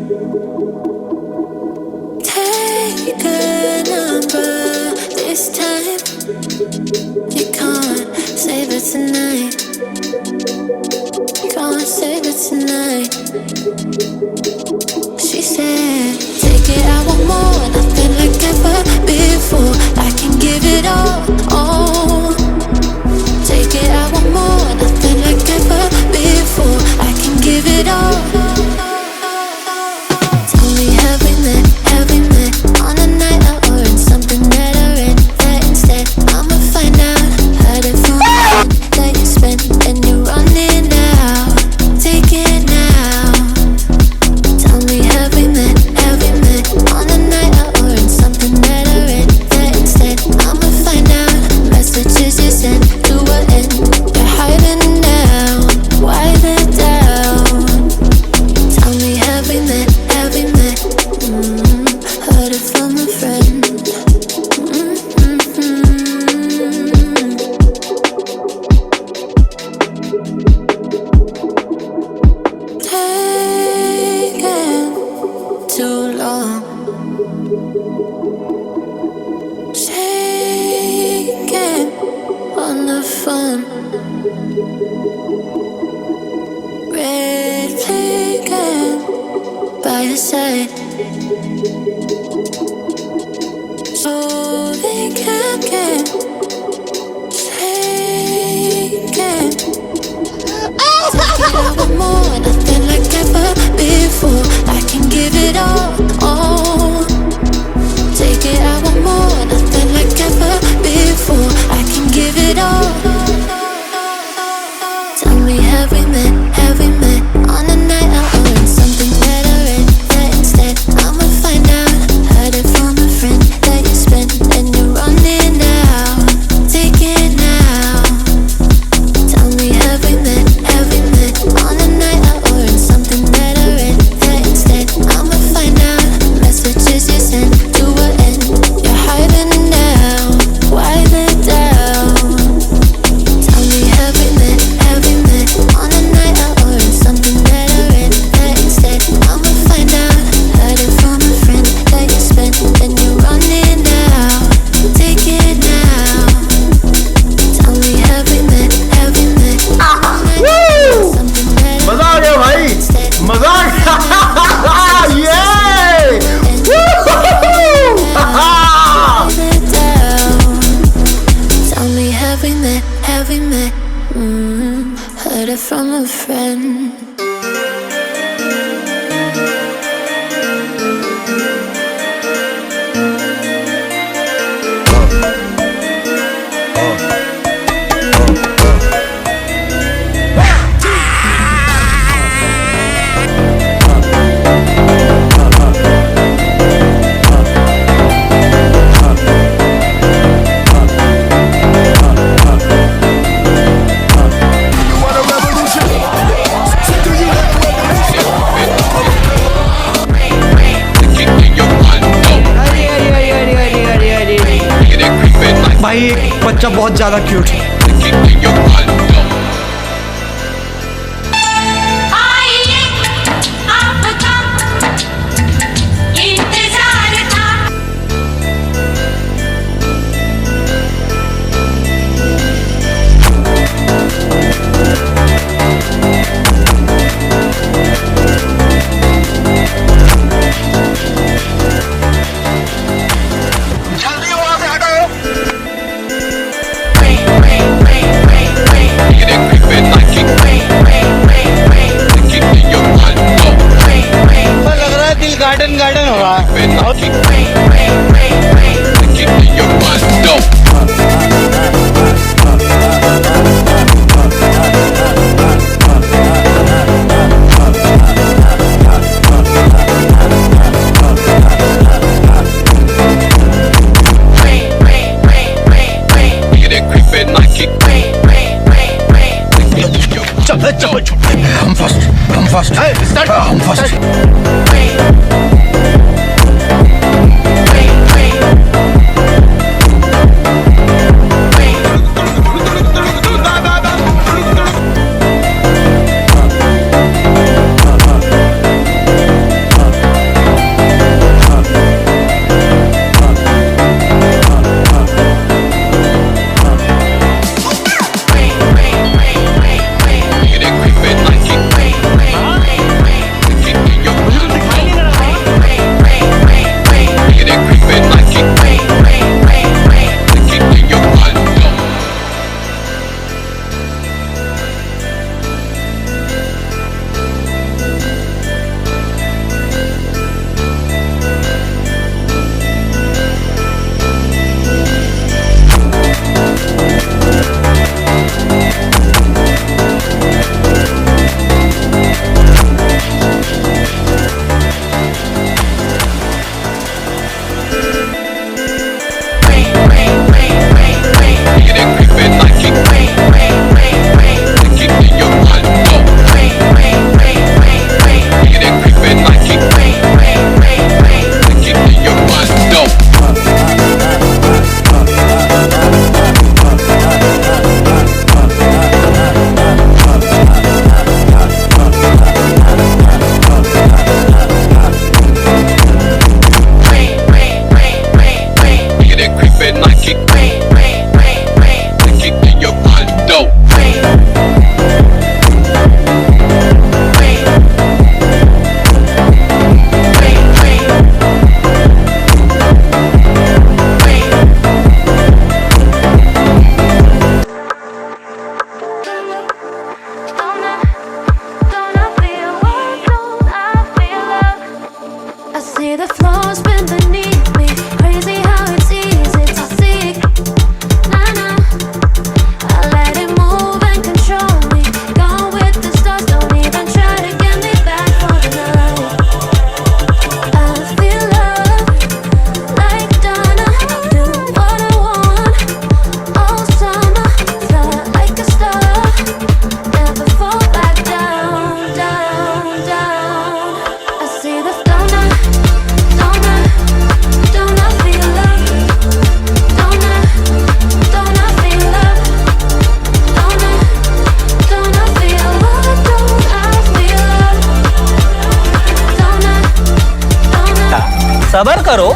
Take a number this time. You can't save it tonight. Can't save it tonight. She said, take it, I want more. Nothing like ever before. I can give it all. Take it, I want more. Nothing like ever before. I can give it all. Tell me, have we met on a night out or in something that I read? That instead, I'ma find out. Heard it from a friend that you spent and you're running out. Take it now. Tell me, have we met on a night out or in something that I read? That instead, I'ma find out. Messages you sent to an end. You're hiding now. Why the doubt? Tell me, have we met? Heard it from a friend. Taking too long. Shaking on the phone. Red flagging by your side. So they can't get taken. Take it, I want more. Nothing like ever before. I can give it all. Take it, I want more. Nothing like ever before. I can give it all. Tell me, have we met on a night out or in something that I read? That instead, I'ma find out. Heard it from a friend that you spent and you're running out. Take it now. Tell me, have we met on a night out or in something that I read? That instead, I'ma find out. Messages you sent to an end. You're hiding now. Why the doubt? Tell me, have we met on a night out or in something that I read? That instead, I'ma find out. Heard it from a friend that you spent and you're running out. Take it now. Tell me, have we met Woo! मजा आ गया भाई, मजा आ गया। ये Tell me, have we met? Heard it from a friend. भाई एक बच्चा बहुत ज्यादा क्यूट है। गार्डन हो रहा है। Come fast. Hey, start. Come fast. करो।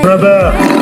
Brother.